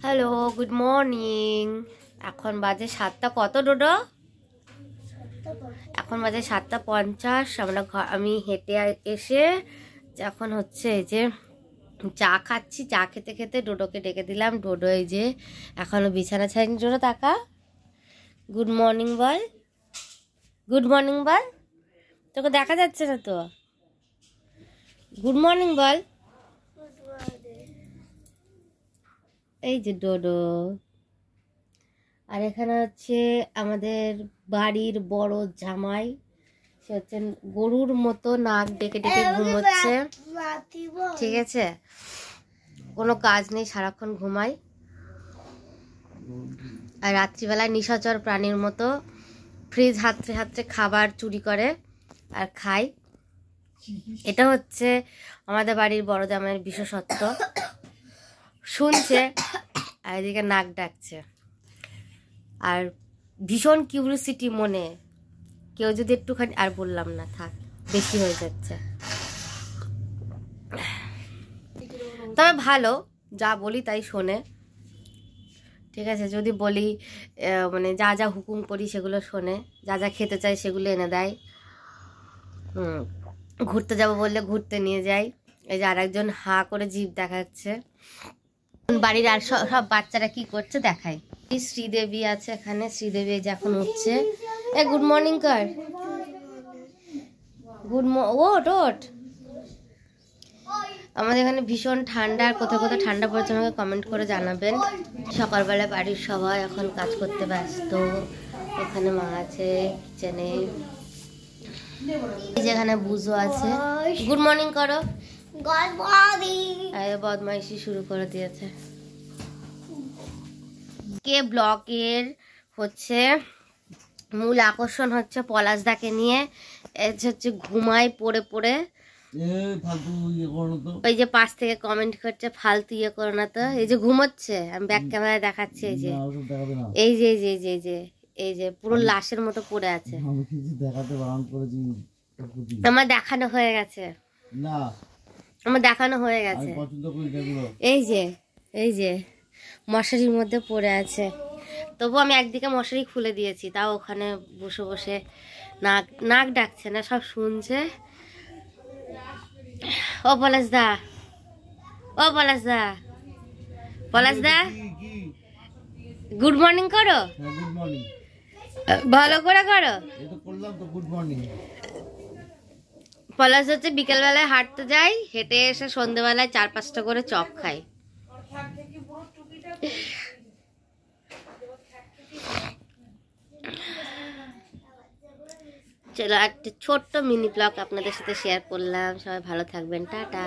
Hello, good morning. এখন বাজে 7টা কত ডোডো? এখন বাজে 7:50। আমি হেঁটে এসে এখন হচ্ছে এই যে চা খাচ্ছি। চা খেতে খেতে ডোডোকে ডেকে দিলাম। ডোডো এই যে এখনো বিছানা ছাড়েনি। ডোডো তাকা, গুড মর্নিং বল, গুড মর্নিং বল। তোকে দেখা যাচ্ছে না তো, গুড মর্নিং বল। এই যে ডোডো। আর এখানে হচ্ছে আমাদের বাড়ির বড় জামাই, সে হচ্ছে গরুর মতো নাক ডেকে ডেকে ঘুমোচ্ছে। ঠিক আছে, কোনো কাজ নেই, সারাক্ষণ ঘুমাই। আর রাত্রিবেলায় নিশাচর প্রাণীর মতো ফ্রিজ হাতড়ে হাতড়ে খাবার চুরি করে আর খায়। এটা হচ্ছে আমাদের বাড়ির বড় জামাইয়ের বিশেষত্ব। শুনছে আর এদিকে নাক ডাকছে। আর ভীষণ কিউরিওসিটি মনে, কেউ যদি একটুখানি, আর বললাম না, থাক, বেশি হয়ে যাচ্ছে। তবে ভালো, যা বলি তাই শোনে। ঠিক আছে, যদি বলি মানে যা যা হুকুম করি সেগুলো শোনে, যা যা খেতে চাই সেগুলো এনে দেয়। ঘুরতে যাব বললে ঘুরতে নিয়ে যাই। এই যে আর একজন হা করে জিভ দেখাচ্ছে। বাড়ির আর সব বাচ্চারা কি করছে দেখায়। শ্রীদেবী আছে এখানে। শ্রীদেবী যে এখন উঠছে। এ গুড মর্নিং কর, ওট ওট। আমাদের এখানে ভীষণ ঠান্ডা। আর কোথাও কোথাও ঠান্ডা পড়েছে আমাকে কমেন্ট করে জানাবেন। সকালবেলা বাড়ির সবাই এখন কাজ করতে ব্যস্ত। এখানে মা আছে কিচেনে, যেখানে বুঝো আছে। গুড মর্নিং করো। বদমাইশি শুরু করে দিয়েছে। কে ব্লগের হচ্ছে মূল আকর্ষণ হচ্ছে পলাশদাকে নিয়ে। হচ্ছে ঘুমায় পড়ে পড়ে। ওই যে পাশ থেকে কমেন্ট করছে ফালতু ইয়ে করো না তো। এই যে ঘুমোচ্ছে, আমি ব্যাক ক্যামেরায় দেখাচ্ছি। এই যে এই যে এই যে এই যে এই যে এই যে পুরো লাশের মতো পড়ে আছে। আমার দেখানো হয়ে গেছে, আমার দেখানো হয়ে গেছে। এই যে এই যে মশারির মধ্যে পড়ে আছে। তবু আমি একদিকে মশারি খুলে দিয়েছি, তাও ওখানে বসে বসে নাক নাক ডাকছে না, সব শুনছে। ও পলাশদা, ও পলাশদা, পলাশদা গুড মর্নিং করো, ভালো করে করো। পলাশ হচ্ছে বিকেলবেলায় হাঁটতে যাই, হেঁটে এসে সন্ধ্যেবেলায় 4-5টা করে চপ খাই। চলো, একটা ছোট্ট মিনি ব্লগ আপনাদের সাথে শেয়ার করলাম। সবাই ভালো থাকবেন, টাটা।